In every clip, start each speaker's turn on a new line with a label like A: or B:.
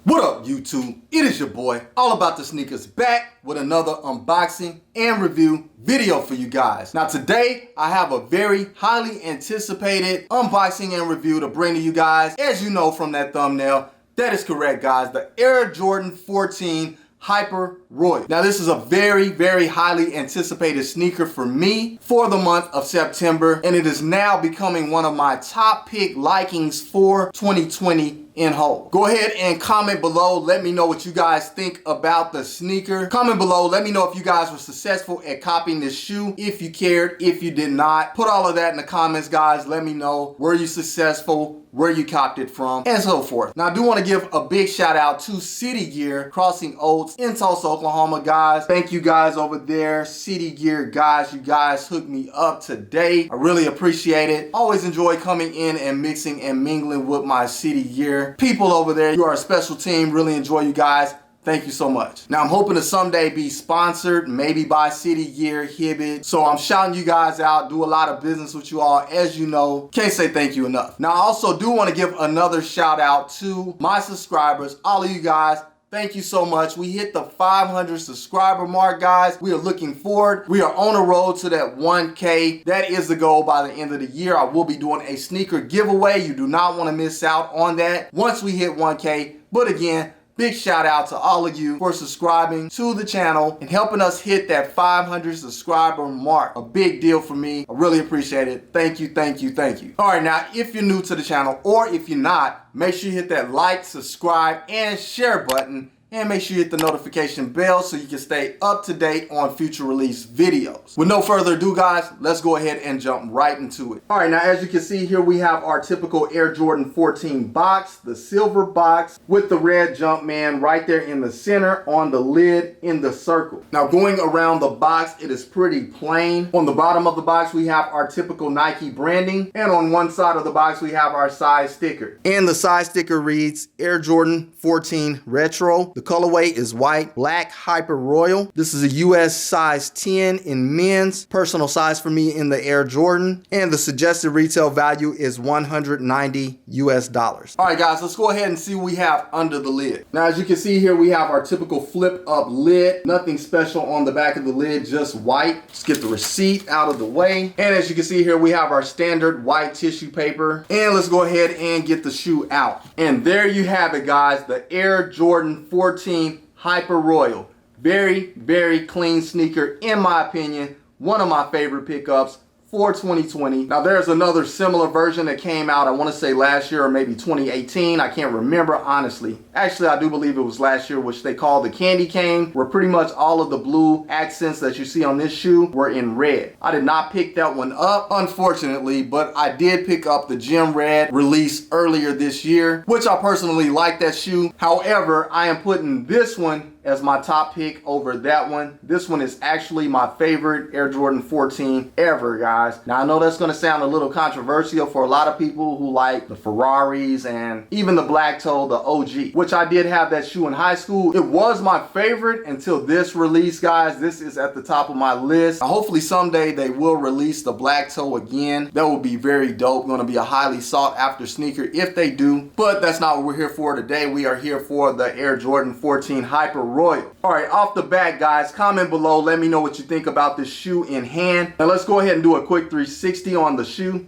A: What up, YouTube? It is your boy, All About The Sneakerz, back with another unboxing and review video for you guys. Now today, I have a very highly anticipated unboxing and review to bring to you guys. As you know from that thumbnail, that is correct, guys. The Air Jordan 14 Hyper Royal. Now this is a very, very highly anticipated sneaker for me for the month of September, and it is now becoming one of my top pick likings for 2020 in whole. Go ahead and comment below. Let me know what you guys think about the sneaker. Comment below. Let me know if you guys were successful at copying this shoe. If you cared, if you did not. Put all of that in the comments, guys. Let me know. Were you successful? Where you copped it from? And so forth. Now I do want to give a big shout out to City Gear Crossing Oats in Tulsa, Oklahoma, guys. Thank you guys over there. City Gear guys, you guys hooked me up today. I really appreciate it. Always enjoy coming in and mixing and mingling with my City Gear people over there. You are a special team. Really enjoy you guys. Thank you so much. Now I'm hoping to someday be sponsored, maybe by City Gear, Hibbit. So I'm shouting you guys out, do a lot of business with you all. As you know, can't say thank you enough. Now I also do want to give another shout out to my subscribers, all of you guys. Thank you so much. We hit the 500 subscriber mark, guys. We are looking forward. We are on the road to that 1K. That is the goal by the end of the year. I will be doing a sneaker giveaway. You do not want to miss out on that once we hit 1K. But again, big shout out to all of you for subscribing to the channel and helping us hit that 500 subscriber mark. A big deal for me. I really appreciate it. Thank you, thank you, thank you. All right, now if you're new to the channel or if you're not, make sure you hit that like, subscribe, and share button. And make sure you hit the notification bell so you can stay up to date on future release videos. With no further ado, guys, let's go ahead and jump right into it. All right, now as you can see here, we have our typical Air Jordan 14 box, the silver box with the red Jumpman right there in the center on the lid in the circle. Now going around the box, it is pretty plain. On the bottom of the box, we have our typical Nike branding. And on one side of the box, we have our size sticker. And the size sticker reads Air Jordan 14 Retro. The colorway is white, black, Hyper Royal. This is a US size 10 in men's, personal size for me in the Air Jordan, and the suggested retail value is $190 US. All right, guys, let's go ahead and see what we have under the lid. Now, as you can see here, we have our typical flip up lid. Nothing special on the back of the lid, just white. Let's get the receipt out of the way. And as you can see here, we have our standard white tissue paper. And let's go ahead and get the shoe out. And there you have it, guys, the Air Jordan 14 Hyper Royal. Very, very clean sneaker, in my opinion. One of my favorite pickups for 2020. Now there's another similar version that came out, I want to say last year or maybe 2018. I can't remember honestly. Actually, I do believe it was last year, which they call the candy cane, where pretty much all of the blue accents that you see on this shoe were in red. I did not pick that one up, unfortunately, but I did pick up the gem red release earlier this year, which I personally like that shoe. However, I am putting this one as my top pick over that one. This one is actually my favorite Air Jordan 14 ever, guys. Now I know that's going to sound a little controversial for a lot of people who like the Ferraris and even the black toe, the OG, which I did have that shoe in high school. It was my favorite until this release, guys. This is at the top of my list. Hopefully someday they will release the black toe again. That would be very dope. Going to be a highly sought after sneaker if they do, but that's not what we're here for today. We are here for the Air Jordan 14 Hyper Royal. All right, off the bat, guys, comment below. Let me know what you think about this shoe in hand. Now let's go ahead and do a quick 360 on the shoe.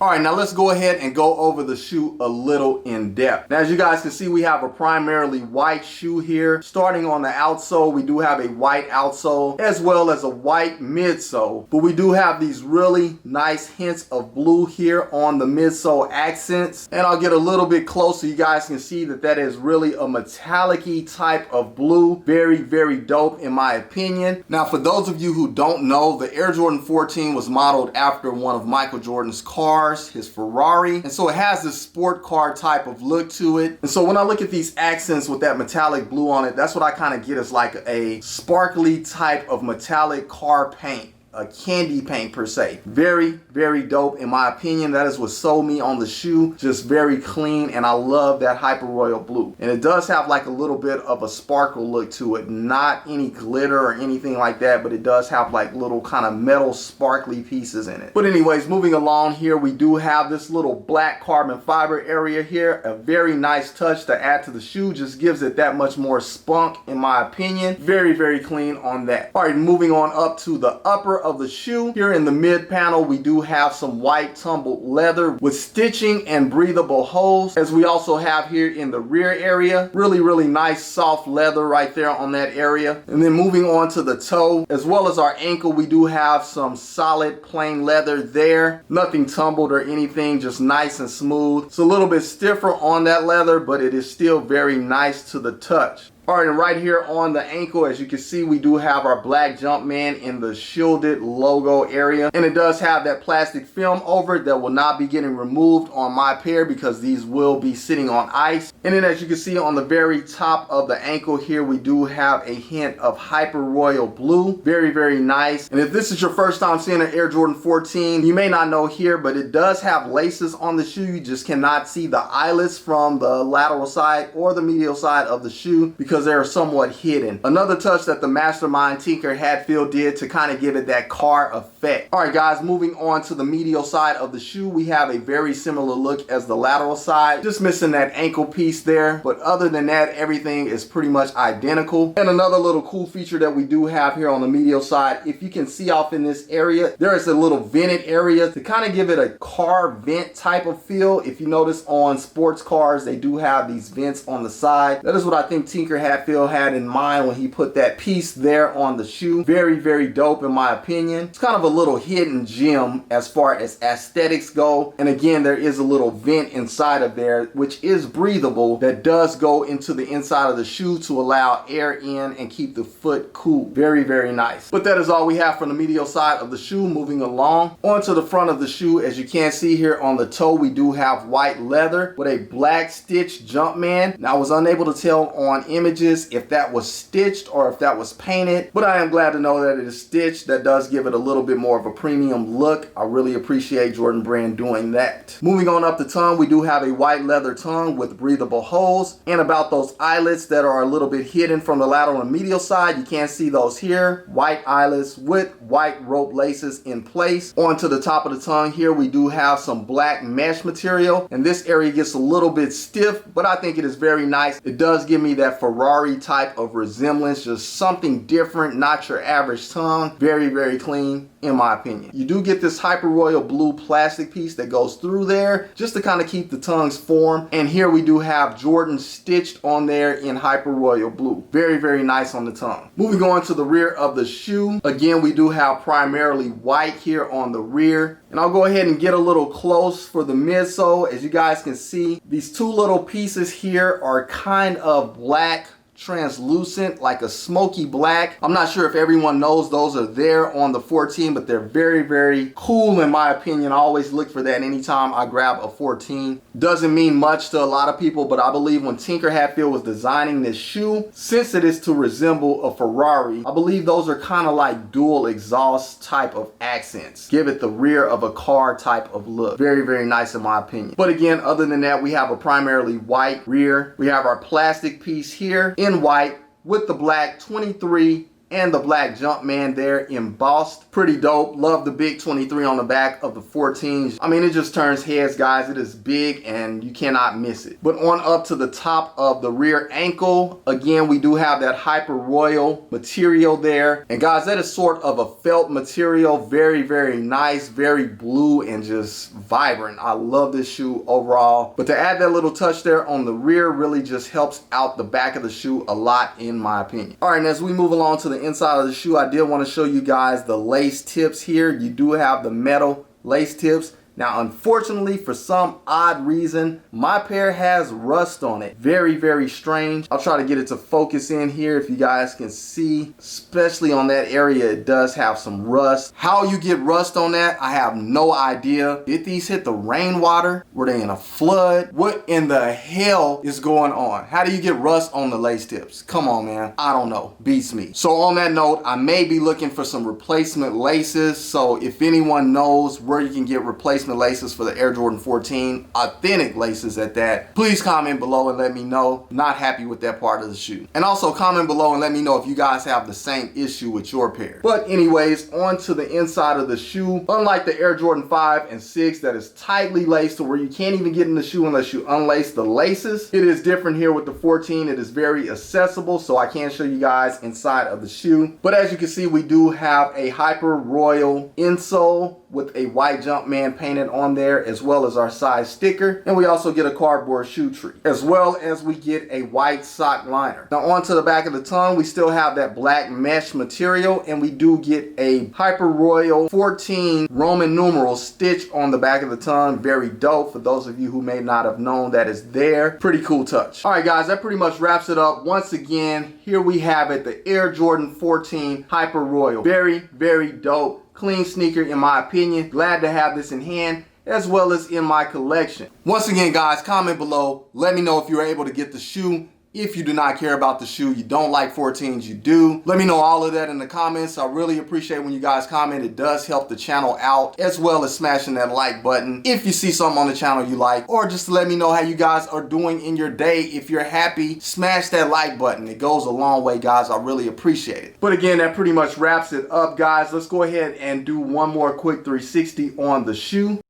A: All right, now let's go ahead and go over the shoe a little in depth. Now, as you guys can see, we have a primarily white shoe here. Starting on the outsole, we do have a white outsole as well as a white midsole. But we do have these really nice hints of blue here on the midsole accents. And I'll get a little bit closer. You guys can see that that is really a metallic-y type of blue. Very, very dope in my opinion. Now, for those of you who don't know, the Air Jordan 14 was modeled after one of Michael Jordan's cars, his Ferrari, and so it has this sport car type of look to it. And so when I look at these accents with that metallic blue on it, that's what I kind of get as like a sparkly type of metallic car paint. a candy paint per se. Very, very dope in my opinion. That is what sold me on the shoe. Just very clean, and I love that Hyper Royal blue. And it does have like a little bit of a sparkle look to it. Not any glitter or anything like that, but it does have like little kind of metal sparkly pieces in it. But anyways, moving along here, we do have this little black carbon fiber area here. A very nice touch to add to the shoe. Just gives it that much more spunk in my opinion. Very, very clean on that. All right, moving on up to the upper of the shoe. Here in the mid panel, we do have some white tumbled leather with stitching and breathable holes, as we also have here in the rear area. Really, really nice soft leather right there on that area. And then moving on to the toe, as well as our ankle, we do have some solid plain leather there. Nothing tumbled or anything, just nice and smooth. It's a little bit stiffer on that leather, but it is still very nice to the touch. All right, and right here on the ankle, as you can see, we do have our black Jumpman in the shielded logo area. And it does have that plastic film over it that will not be getting removed on my pair because these will be sitting on ice. And then as you can see on the very top of the ankle here, we do have a hint of Hyper Royal blue. Very, very nice. And if this is your first time seeing an Air Jordan 14, you may not know here, but it does have laces on the shoe. You just cannot see the eyelets from the lateral side or the medial side of the shoe because they're somewhat hidden. Another touch that the mastermind Tinker Hatfield did to kind of give it that car effect. All right, guys, moving on to the medial side of the shoe, we have a very similar look as the lateral side. Just missing that ankle piece there. But other than that, everything is pretty much identical. And another little cool feature that we do have here on the medial side, if you can see off in this area, there is a little vented area to kind of give it a car vent type of feel. If you notice on sports cars, they do have these vents on the side. That is what I think Tinker Hatfield had in mind when he put that piece there on the shoe. Very, very dope in my opinion. It's kind of a little hidden gem as far as aesthetics go. And again, there is a little vent inside of there, which is breathable, that does go into the inside of the shoe to allow air in and keep the foot cool. Very, very nice. But that is all we have from the medial side of the shoe. Moving along onto the front of the shoe, as you can see here on the toe, we do have white leather with a black stitched Jumpman. Now I was unable to tell on images if that was stitched or if that was painted, but I am glad to know that it is stitched. That does give it a little bit more of a premium look. I really appreciate Jordan Brand doing that. Moving on up the tongue, we do have a white leather tongue with breathable holes, and about those eyelets that are a little bit hidden from the lateral and medial side, you can't see those here. White eyelets with white rope laces in place. Onto the top of the tongue here, we do have some black mesh material, and this area gets a little bit stiff, but I think it is very nice. It does give me that Ferrari type of resemblance, just something different, not your average tongue. Very, very clean in my opinion. You do get this Hyper Royal blue plastic piece that goes through there just to kind of keep the tongue's form. And here we do have Jordan stitched on there in Hyper Royal blue. Very, very nice on the tongue. Moving on to the rear of the shoe. Again, we do have primarily white here on the rear. And I'll go ahead and get a little close for the midsole. As you guys can see, these two little pieces here are kind of black, translucent, like a smoky black. I'm not sure if everyone knows those are there on the 14, but they're very, very cool in my opinion. I always look for that anytime I grab a 14. Doesn't mean much to a lot of people, but I believe when Tinker Hatfield was designing this shoe, since it is to resemble a Ferrari, I believe those are kind of like dual exhaust type of accents. Give it the rear of a car type of look. Very, very nice in my opinion. But again, other than that, we have a primarily white rear. We have our plastic piece here in white with the black 23 and the black Jumpman there embossed. Pretty dope. Love the big 23 on the back of the 14s. I mean, it just turns heads, guys. It is big and you cannot miss it. But on up to the top of the rear ankle, again, we do have that Hyper Royal material there. And guys, that is sort of a felt material. Very, very nice, very blue and just vibrant. I love this shoe overall. But to add that little touch there on the rear really just helps out the back of the shoe a lot in my opinion. All right, and as we move along to the inside of the shoe, I did want to show you guys the lace tips here. You do have the metal lace tips Now, unfortunately, for some odd reason, my pair has rust on it. Very, very strange. I'll try to get it to focus in here if you guys can see, especially on that area, it does have some rust. How you get rust on that, I have no idea. Did these hit the rainwater? Were they in a flood? What in the hell is going on? How do you get rust on the lace tips? Come on, man. I don't know. Beats me. So on that note, I may be looking for some replacement laces. So if anyone knows where you can get replacement laces for the Air Jordan 14, authentic laces at that, please comment below and let me know. Not happy with that part of the shoe. And also comment below and let me know if you guys have the same issue with your pair. But anyways, on to the inside of the shoe. Unlike the Air Jordan 5 and 6 that is tightly laced to where you can't even get in the shoe unless you unlace the laces, it is different here with the 14. It is very accessible, so I can show you guys inside of the shoe. But as you can see, we do have a Hyper Royal insole with a white Jumpman painted on there, as well as our size sticker. And we also get a cardboard shoe tree, as well as we get a white sock liner. Now onto the back of the tongue, we still have that black mesh material, and we do get a Hyper Royal 14 Roman numeral stitch on the back of the tongue. Very dope. For those of you who may not have known, that is there. Pretty cool touch. All right, guys, that pretty much wraps it up. Once again, here we have it, the Air Jordan 14 Hyper Royal. Very, very dope. Clean sneaker in my opinion. Glad to have this in hand as well as in my collection. Once again, guys, comment below. Let me know if you were able to get the shoe. If you do not care about the shoe, you don't like 14s, you do. Let me know all of that in the comments. I really appreciate when you guys comment. It does help the channel out, as well as smashing that like button if you see something on the channel you like, or just to let me know how you guys are doing in your day. If you're happy, smash that like button. It goes a long way, guys. I really appreciate it. But again, that pretty much wraps it up, guys. Let's go ahead and do one more quick 360 on the shoe.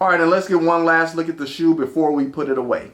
A: All right, and let's get one last look at the shoe before we put it away.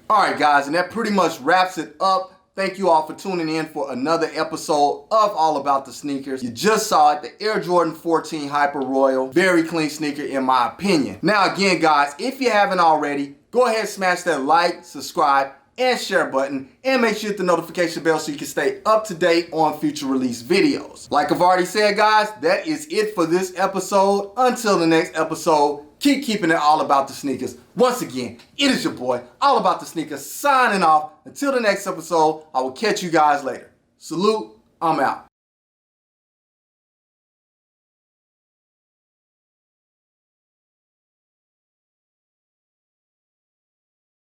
A: All right, guys, and that pretty much wraps it up. Thank you all for tuning in for another episode of All About the Sneakerz. You just saw it, the Air Jordan 14 Hyper Royal. Very clean sneaker in my opinion. Now again, guys, if you haven't already, go ahead and smash that like, subscribe, and share button, and make sure you hit the notification bell so you can stay up to date on future release videos. Like I've already said, guys, that is it for this episode. Until the next episode, keep keeping it all about the sneakers. Once again, it is your boy, All About the Sneakerz, signing off. Until the next episode, I will catch you guys later. Salute, I'm out.